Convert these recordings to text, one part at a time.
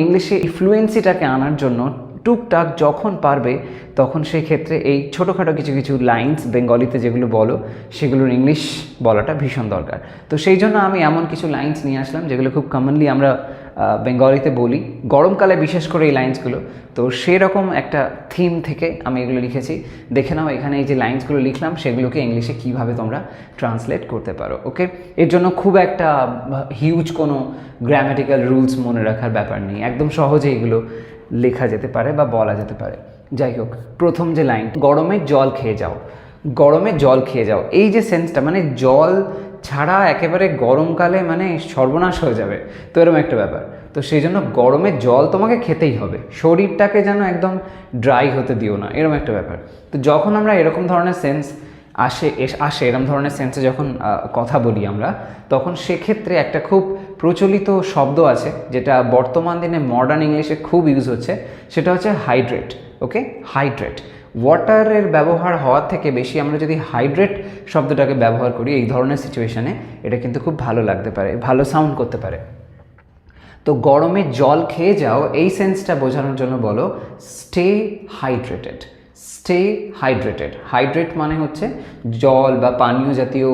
ইংলিশে ফ্লুয়েন্সিটাকে আনার জন্য টুকটাক যখন পারবে তখন সেই ক্ষেত্রে এই ছোটোখাটো কিছু কিছু লাইন্স বেঙ্গলিতে যেগুলো বলো সেগুলোর ইংলিশ বলাটা ভীষণ দরকার। তো সেই জন্য আমি এমন কিছু লাইন্স নিয়ে আসলাম যেগুলো খুব কমনলি আমরা বেঙ্গলিতে বলি, গরমকালে বিশেষ করে এই লাইন্সগুলো। তো সেরকম একটা থিম থেকে আমি এগুলো লিখেছি। দেখে নাও এখানে এই যে লাইন্সগুলো লিখলাম সেগুলোকে ইংলিশে কীভাবে তোমরা ট্রান্সলেট করতে পারো। ওকে, এর জন্য খুব একটা হিউজ কোনো গ্রামাটিক্যাল রুলস মনে রাখার ব্যাপার নেই, একদম সহজে এগুলো লেখা যেতে পারে বা বলা যেতে পারে। যাই হোক, প্রথম যে লাইন, গরমে জল খেয়ে যাও। গরমে জল খেয়ে যাও, এই যে সেন্সটা, মানে জল ছাড়া একেবারে গরমকালে মানে সর্বনাশ হয়ে যাবে, তো এরকম একটা ব্যাপার। তো সেই জন্য গরমে জল তোমাকে খেতেই হবে, শরীরটাকে যেন একদম ড্রাই হতে দিও না, এরকম একটা ব্যাপার। তো যখন আমরা এরকম ধরনের সেন্স আসে এরকম ধরনের সেন্সে যখন কথা বলি আমরা, তখন সেক্ষেত্রে একটা খুব প্রচলিত শব্দ আছে যেটা বর্তমান দিনে মডার্ন ইংলিশে খুব ইউজ হচ্ছে, সেটা হচ্ছে হাইড্রেট। ওকে, হাইড্রেট। ওয়াটারের ব্যবহার হওয়ার থেকে বেশি আমরা যদি হাইড্রেট শব্দটাকে ব্যবহার করি এই ধরনের সিচুয়েশানে, এটা কিন্তু খুব ভালো লাগতে পারে, ভালো সাউন্ড করতে পারে। তো গরমে জল খেয়ে যাও, এই সেন্সটা বোঝানোর জন্য বলো stay hydrated. Stay hydrated. Hydrate মানে হচ্ছে জল বা পানীয় জাতীয়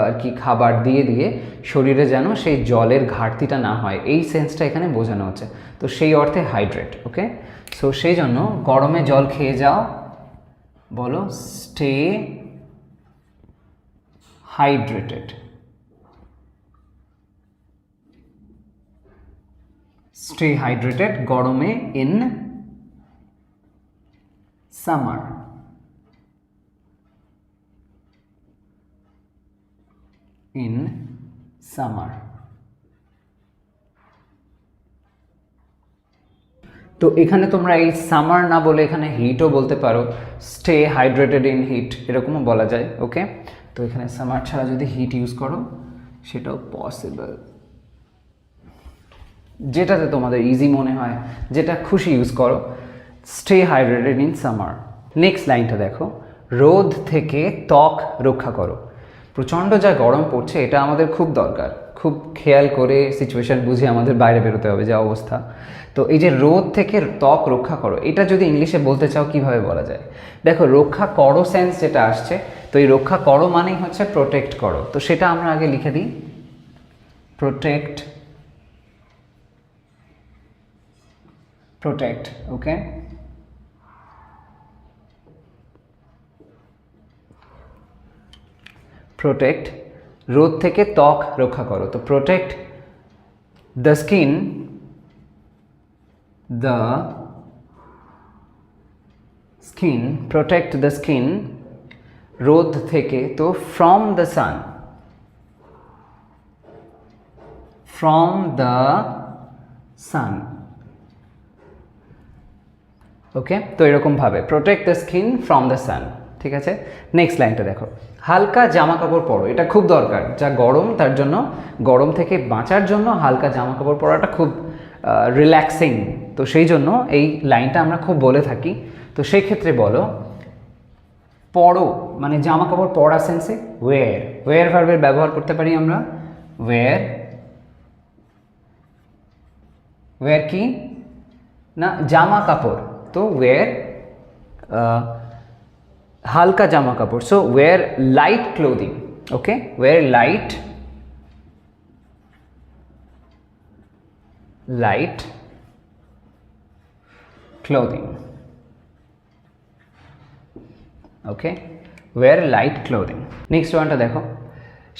আর কি খাবার দিয়ে দিয়ে শরীরে যেন সেই জলের ঘাটতিটা না হয়, এই সেন্সটা এখানে বোঝানো হচ্ছে। তো সেই অর্থে হাইড্রেট। ওকে, সো সেই জন্য গরমে জল খেয়ে যাও বলো স্টে হাইড্রেটেড। স্টে হাইড্রেটেড গরমে ইন সামার। In summer. তো এখানে তোমরা এই সামার না বলে এখানে হিটও বলতে পারো, স্টে হাইড্রেটেড ইন হিট এরকমও বলা যায়। ওকে, তো এখানে সামার ছাড়া যদি হিট ইউজ করো সেটাও পসিবল, যেটাতে তোমাদের ইজি মনে হয়, যেটা খুশি ইউজ করো। Stay hydrated in summer. Next লাইনটা দেখো, রোদ থেকে ত্বক রক্ষা করো। প্রচণ্ড যা গরম পড়ছে, এটা আমাদের খুব দরকার, খুব খেয়াল করে সিচুয়েশান বুঝে আমাদের বাইরে বেরোতে হবে, যা অবস্থা। তো এই যে রোদ থেকে ত্বক রক্ষা করো, এটা যদি ইংলিশে বলতে চাও কীভাবে বলা যায়? দেখো, রক্ষা করো সেন্স যেটা আসছে, তো এই রক্ষা করো মানেই হচ্ছে প্রোটেক্ট করো। তো সেটা আমরা আগে লিখে দিই, প্রোটেক্ট। প্রোটেক্ট। ওকে, প্রোটেক্ট, রোদ থেকে ত্বক রক্ষা করো। তো protect the skin, the skin, protect the skin রোদ থেকে, তো from the sun, from the sun. Okay, তো এরকমভাবে protect the skin from the sun. ঠিক আছে, নেক্সট লাইনটা দেখো, হালকা জামা কাপড় পরো। এটা খুব দরকার, যা গরম তার জন্য, গরম থেকে বাঁচার জন্য হালকা জামা কাপড় পরাটা খুব রিল্যাক্সিং। তো সেই জন্য এই লাইনটা আমরা খুব বলে থাকি। তো সেই ক্ষেত্রে বলো পরো, মানে জামা কাপড় পরা সেন্সে ওয়্যার। ওয়্যার ভার্বের ব্যবহার করতে পারি আমরা, ওয়্যার। ওয়্যার কি না, জামা কাপড়। তো ওয়্যার হালকা জামা কাপড়, সো ওয়্যার লাইট ক্লোদিং। ওকে, ওয়্যার লাইট, লাইট ক্লোদিং। ওকে, ওয়্যার লাইট ক্লোদিং। নেক্সট ওয়ানটা দেখো,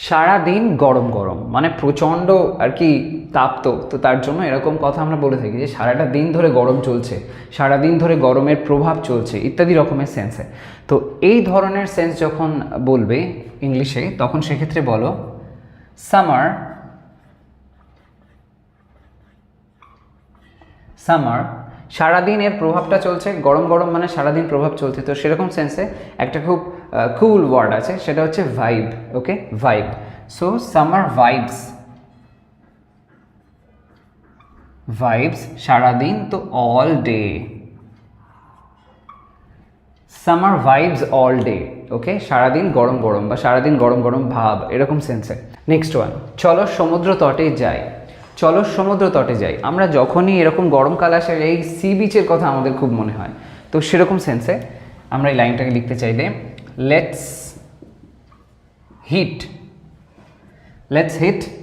সারাদিন গরম গরম, মানে প্রচণ্ড আর কি তাপ্ত, তো তার জন্য এরকম কথা আমরা বলে থাকি যে সারাটা দিন ধরে গরম চলছে, সারাদিন ধরে গরমের প্রভাব চলছে, ইত্যাদি রকমের সেন্সে। তো এই ধরনের সেন্স যখন বলবে ইংলিশে, তখন সেক্ষেত্রে বলো সামার। সামার, সারাদিন এর প্রভাবটা চলছে, গরম গরম মানে সারাদিন প্রভাব চলছে। তো সেরকম সেন্সে একটা খুব কুল ওয়ার্ড আছে, সেটা হচ্ছে vibe. Okay, vibe. So summer vibes. Vibes সারাদিন, তো all day. Summer vibes all day. Okay, সারাদিন গরম গরম বা সারাদিন গরম গরম ভাব, এরকম সেন্সে। নেক্সট ওয়ান, চলো সমুদ্র তটে যাই। চলো সমুদ্র তটে যাই। আমরা যখনই এরকম গরমকাল আসে এই সি বিচের কথা আমাদের খুব মনে হয়। তো সেরকম সেন্সে আমরা এই লাইনটাকে লিখতে চাইলে let's hit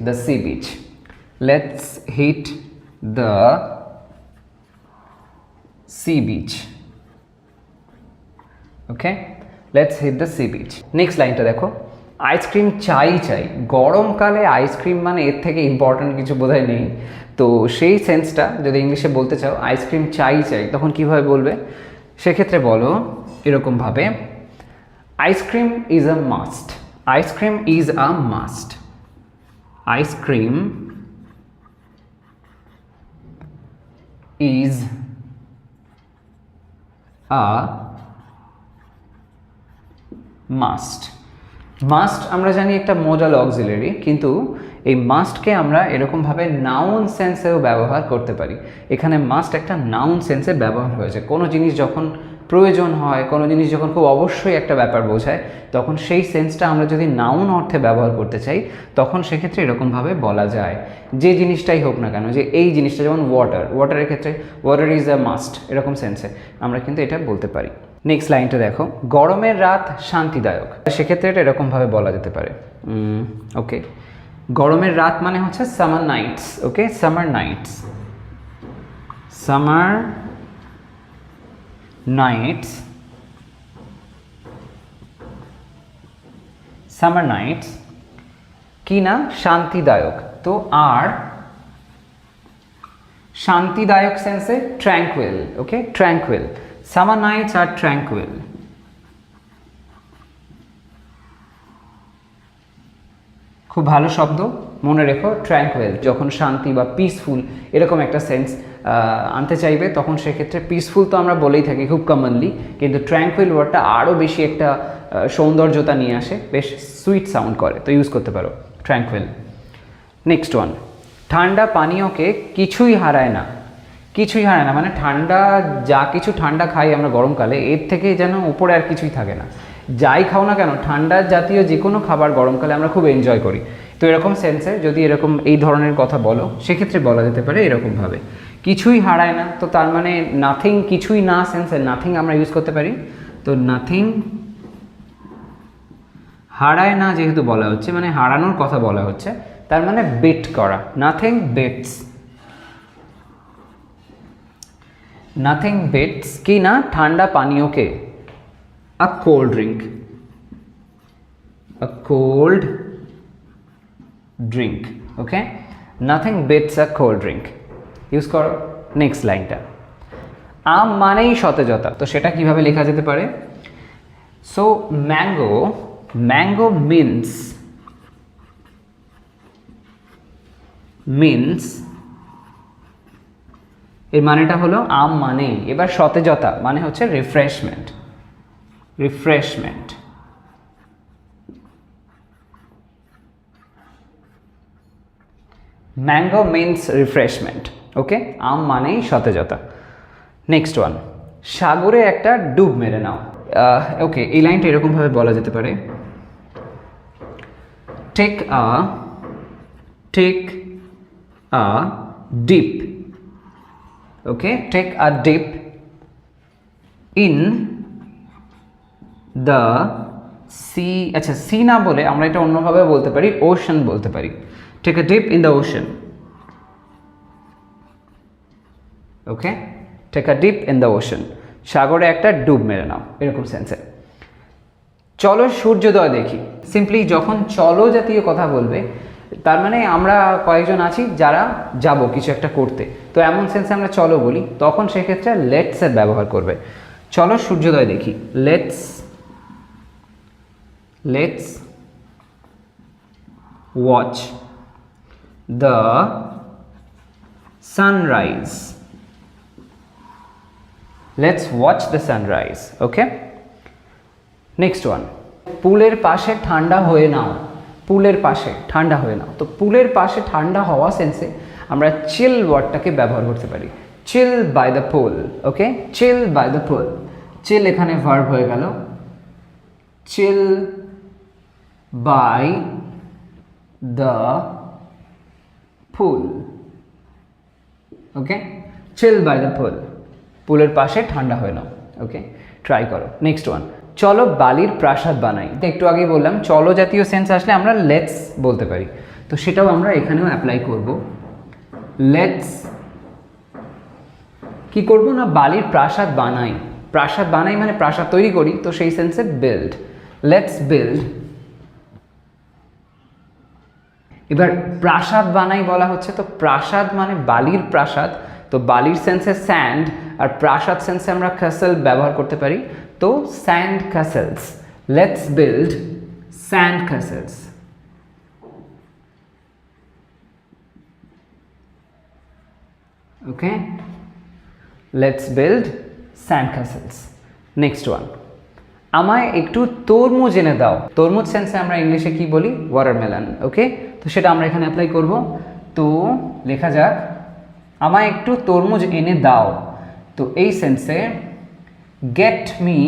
the sea beach, let's hit the sea beach. Okay, let's hit the sea beach. Next লাইনটা দেখো, আইসক্রিম চাই। গরমকালে আইসক্রিম মানে এর থেকে ইম্পর্ট্যান্ট কিছু বোধহয় নেই। তো সেই সেন্সটা যদি ইংলিশে বলতে চাও আইসক্রিম চাই তখন কীভাবে বলবে? সেক্ষেত্রে বলো এরকমভাবে, ice cream is a must, ice cream is a must, ice cream is a must. Must আমরা জানি একটা মোডাল অক্সিলারি, কিন্তু এই মাস্টকে আমরা এরকমভাবে নাউন সেন্সেও ব্যবহার করতে পারি। এখানে মাস্ট একটা নাউন সেন্সে ব্যবহার হয়েছে। কোনো জিনিস যখন প্রয়োজন হয়, কোনো জিনিস যখন খুব অবশ্যই একটা ব্যাপার বোঝায়, তখন সেই সেন্সটা আমরা যদি নাউন অর্থে ব্যবহার করতে চাই তখন সেক্ষেত্রে এরকমভাবে বলা যায়, যে জিনিসটাই হোক না কেন, যে এই জিনিসটা যেমন ওয়াটারের ক্ষেত্রে ওয়াটার ইজ আ মাস্ট, এরকম সেন্সে আমরা কিন্তু এটা বলতে পারি। নেক্সট লাইনটা দেখো, গরমের রাত শান্তিদায়ক। সেক্ষেত্রে এটা এরকমভাবে বলা যেতে পারে। ওকে, গরমের রাত মানে হচ্ছে summer nights. Okay, summer nights, summer nights, summer nights কি না? শান্তিদায়ক। তো আর শান্তিদায়ক সেন্সে tranquil. Okay, tranquil, summer nights আর ট্র্যাঙ্কুইল। খুব ভালো শব্দ, মনে রেখো। ট্র্যাঙ্কুইল যখন শান্তি বা পিসফুল এরকম একটা সেন্স আনতে চাইবে তখন সেক্ষেত্রে পিসফুল তো আমরা বলেই থাকি খুব কমনলি, কিন্তু ট্র্যাঙ্কুইল ওয়ার্ডটা আরও বেশি একটা সৌন্দর্যতা নিয়ে আসে, বেশ সুইট সাউন্ড করে, তো ইউজ করতে পারো ট্র্যাঙ্কুইল। নেক্সট ওয়ান, ঠান্ডা পানীয়কে কিছুই হারায় না। কিছুই হারায় না মানে ঠান্ডা, যা কিছু ঠান্ডা খাই আমরা গরমকালে এর থেকে যেন উপরে আর কিছুই থাকে না। যাই খাও না কেন, ঠান্ডা জাতীয় যে কোনো খাবার গরমকালে আমরা খুব এনজয় করি। তো এরকম সেন্সে যদি এরকম এই ধরনের কথা বলো সেক্ষেত্রে বলা যেতে পারে এরকমভাবে, কিছুই হারায় না। তো তার মানে নাথিং, কিছুই না সেন্সে নাথিং আমরা ইউজ করতে পারি। তো নাথিং হারায় না যেহেতু বলা হচ্ছে, মানে হারানোর কথা বলা হচ্ছে, তার মানে বিট করা। নাথিং বিটস, নাথিং বিটস কি না? ঠান্ডা পানীয়কে, a cold drink, a cold drink. Okay, nothing beats a cold drink use করো। নেক্সট লাইনটা, আম মানেই সতেজতা। তো সেটা কিভাবে লেখা যেতে পারে? So mango, mango means, means এর মানেটা হলো আম মানেই। এবার সতেজতা মানে হচ্ছে refreshment, refreshment. Mango means refreshment. Okay, আম মানেই সতেজতা। নেক্সট ওয়ান, সাগরে একটা ডুব মেরে নাও। ওকে, এই লাইনটা এরকমভাবে বলা যেতে পারে, take a dip. Okay, take a dip in the sea. আচ্ছা, সি না বলে আমরা এটা অন্যভাবে বলতে পারি, ওশান বলতে পারি। Take a dip in the ocean. Okay, take a dip in the ocean, সাগরে একটা ডুব মেরে নাও, এরকম সেন্সে। চলো সূর্যোদয় দেখি। সিম্পলি যখন চলো জাতীয় কথা বলবে তার মানে আমরা কয়েকজন আছি যারা যাব কিছু একটা করতে, তো এমন সেন্সে আমরা চলো বলি, তখন সেক্ষেত্রে লেটস এর ব্যবহার করবে। চলো সূর্যোদয় দেখি, let's, let's watch the sunrise, let's watch the sunrise. Okay, next one, পুলের পাশে ঠান্ডা হয়ে নাও। পুলের পাশে ঠান্ডা হয়ে নাও। তো পুলের পাশে ঠান্ডা হওয়া সেন্সে আমরা চিল ওয়ার্ডটাকে ব্যবহার করতে পারি, chill by the pool. Okay, chill by the pool, chill এখানে ভার্ব হয়ে গেল, chill by the pool. Okay, chill by the pool, পুলের পাশে ঠান্ডা হয়ে নাও। ওকে, ট্রাই করো। নেক্সট ওয়ান, চলো বালির প্রাসাদ বানাই। একটু আগেই বললাম চলো জাতীয় সেন্স আসলে আমরা লেটস বলতে পারি, তো সেটাও আমরা এখানেও অ্যাপ্লাই করব। লেটস কি করব না, বালির প্রাসাদ বানাই। প্রাসাদ বানাই মানে প্রাসাদ তৈরি করি, তো সেই সেন্সে বিল্ড, লেটস বিল্ড। এবার প্রাসাদ বানাই বলা হচ্ছে, তো প্রাসাদ মানে বালির প্রাসাদ, তো বালির সেন্সে স্যান্ড, আর প্রাসাদ সেন্সে আমরা ক্যাসেল ব্যবহার করতে পারি, তো sand castles, let's build sand castles. Okay, let's build sand castles. Next one, আমায় একটু তরমুজ এনে দাও। তরমুজ সেন্সে আমরা ইংলিশে কি বলি, ওয়াটারমেলন। ওকে, তো সেটা আমরা এখানে অ্যাপ্লাই করব। তো লেখা যাক, আমায় একটু তরমুজ এনে দাও, তো এই সেন্সে get me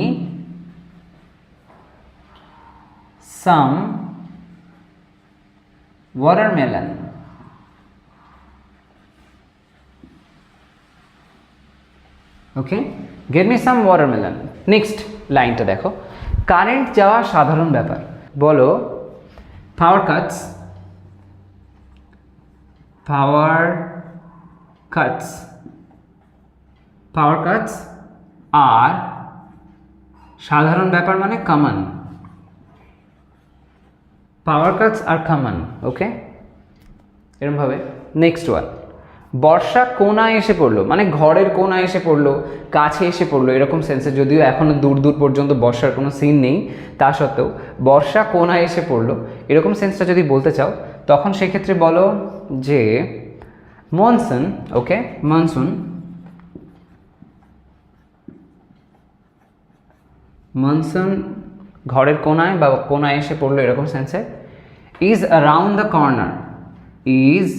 some watermelon. Okay, get me some watermelon. Next লাইনটা দেখো, কারেন্ট যাওয়া সাধারণ ব্যাপার। বলো power cuts, power cuts, power cuts আর সাধারণ ব্যাপার মানে কমন, পাওয়ার কাটস আর কমন। ওকে, এরকমভাবে। নেক্সট ওয়ান, বর্ষা কোনায় এসে পড়লো, মানে ঘরের কোনায় এসে পড়লো, কাছে এসে পড়লো, এরকম সেন্সে, যদিও এখনও দূর দূর পর্যন্ত বর্ষার কোনো সিন নেই, তা সত্ত্বেও বর্ষা কোনায় এসে পড়লো এরকম সেন্সটা যদি বলতে চাও, তখন সেক্ষেত্রে বলো যে মনসুন। ওকে, মনসুন, মনসুন ঘরের কোনায় বা কোনায় এসে পড়লো এরকম সেন্সে, is around the corner, is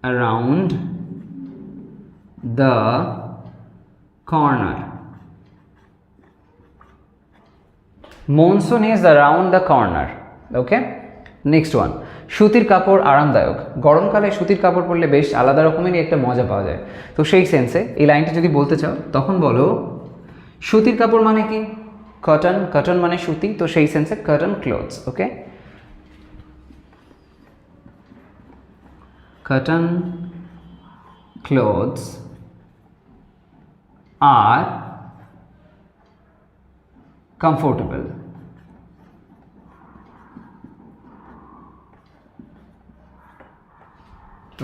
around the corner, monsoon is around the corner. Okay, next one, সুতির কাপড় আরামদায়ক। গরমকালে সুতির কাপড় পরলে বেশ আলাদা রকমেরই একটা মজা পাওয়া যায়, তো সেই সেন্সে এই লাইনটা যদি বলতে চাও তখন বলো সুতির কাপড় মানে কি, কটন, কটন মানে সুতি, তো সেই সেন্সে cotton clothes. Okay, cotton clothes are comfortable.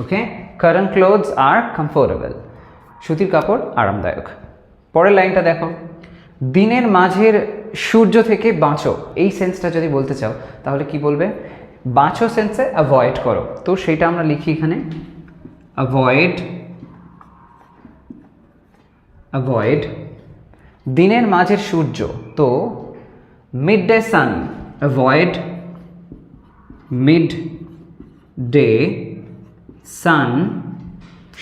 Okay, cotton clothes are comfortable. সুতির কাপড় আরামদায়ক। পরের লাইনটা দেখো, দিনের মাঝের সূর্য থেকে বাঁচো। এই সেন্সটা যদি বলতে চাও তাহলে কি বলবে, বাঁচো সেন্সে অ্যাভয়েড করো, তো সেটা আমরা লিখি এখানে অ্যাভয়েড, অ্যাভয়েড দিনের মাঝের সূর্য, তো মিড ডে সান, অ্যাভয়েড মিড ডে সান,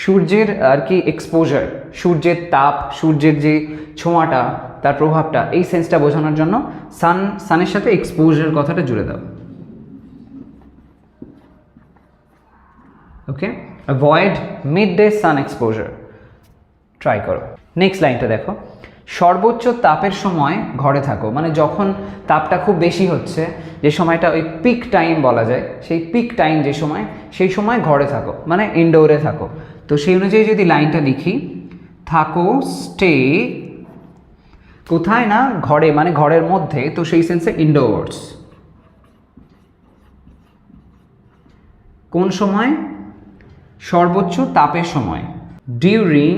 সূর্যের আর কি এক্সপোজার, সূর্যের তাপ, সূর্যের যে ছোঁয়াটা, তার প্রভাবটা, এই সেন্সটা বোঝানোর জন্য সানের সাথে এক্সপোজার কথাটা জুড়ে দাও। Okay, avoid mid day sun exposure, try করো। নেক্সট লাইনটা দেখো, সর্বোচ্চ তাপের সময় ঘরে থাকো, মানে যখন তাপটা খুব বেশি হচ্ছে, যে সময়টা ওই পিক টাইম বলা যায়, সেই পিক টাইম যে সময়, সেই সময় ঘরে থাকো মানে ইনডোরে থাকো, তো সেই অনুযায়ী যদি লাইনটা লিখি, থাকো স্টে কোথায় না ঘরে, মানে ঘরের মধ্যে, তো সেই সেন্সে ইনডোরস। কোন সময়, সর্বোচ্চ তাপের সময়, during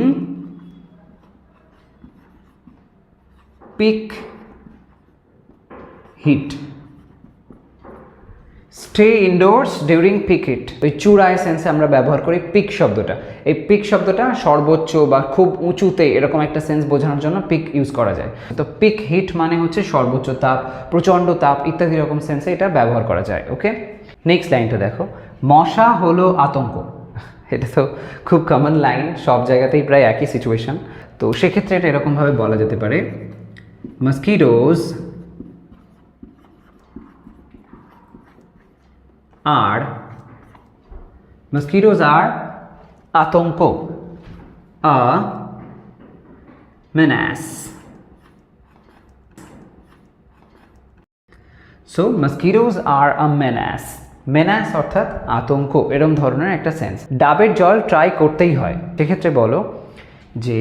peak heat, stay indoors during peak heat. ওই চূড়ায় সেন্সে আমরা ব্যবহার করি পিক শব্দটা, এই পিক শব্দটা সর্বোচ্চ বা খুব উঁচুতে এরকম একটা সেন্স বোঝানোর জন্য পিক ইউজ করা যায়, তো পিক হিট মানে হচ্ছে সর্বোচ্চ তাপ, প্রচণ্ড তাপ ইত্যাদি রকম সেন্সে এটা ব্যবহার করা যায়। ওকে, নেক্সট লাইনটা দেখো, মশা হলো আতঙ্ক। এটা তো খুব কমন লাইন, সব জায়গাতেই প্রায় একই সিচুয়েশন, তো সেক্ষেত্রে এটা এরকমভাবে বলা যেতে পারে, মসকিটোজ আর আতঙ্ক, আ menace. So mosquitoes are a menace. menace অর্থাৎ আতঙ্ক, এরকম ধরনের একটা সেন্স। ডাবের জল ট্রাই করতেই হয়, সেক্ষেত্রে বলো যে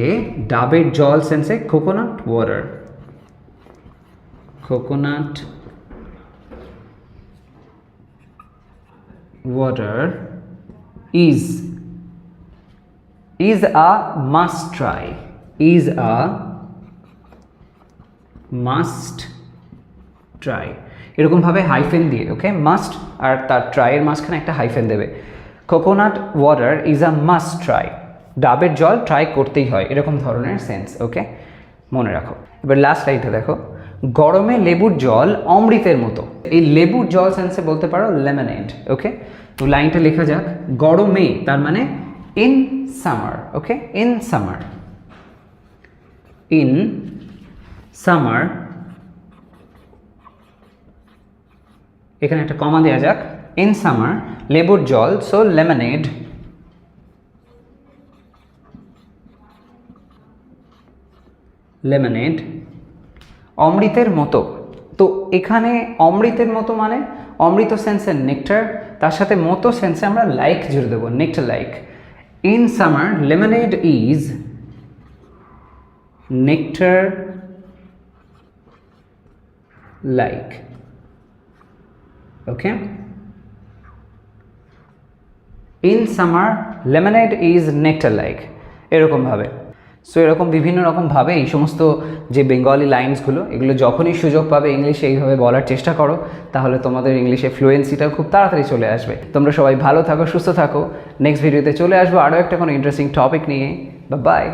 ডাবের জল সেন্সে coconut water, coconut water is a must try, is a must try, এরকমভাবে হাইফেন দিয়ে, ওকে, মাস্ট আর তার ট্রাইয়ের মাঝখানে একটা হাইফেন দেবে। Coconut water is a must try, ডাবের জল ট্রাই করতেই হয়, এরকম ধরনের সেন্স, ওকে, মনে রাখো। এবার লাস্ট লাইনটা দেখো, গরমে লেবুর জল অমৃতের মতো। এই লেবুর জল সেন্সে বলতে পারো লেমনেড, ওকে। তো লাইনটা লেখা যাক, গরমে তার মানে in summer, okay, in summer, in summer, এখানে একটা কমা দেওয়া যাক, ইন সামার লেবুর জল, সো লেমনেড, লেমনেড অমৃতের মতো। তো এখানে অমৃতের মতো মানে অমৃত সেন্সের নেকটার, তার সাথে মতো সেন্সে আমরা লাইক জুড়ে দেবো, nectar like. In summer lemonade is nectar like, okay. In summer lemonade is nectar like, এরকমভাবে। সো এরকম বিভিন্ন রকমভাবে এই সমস্ত যে বেঙ্গলি লাইন্সগুলো, এগুলো যখনই সুযোগ পাবে ইংলিশে এইভাবে বলার চেষ্টা করো, তাহলে তোমাদের ইংলিশে ফ্লুয়েন্সিটাও খুব তাড়াতাড়ি চলে আসবে। তোমরা সবাই ভালো থাকো, সুস্থ থাকো। নেক্সট ভিডিওতে চলে আসবো আরও একটা কোনো ইন্টারেস্টিং টপিক নিয়ে। বাই।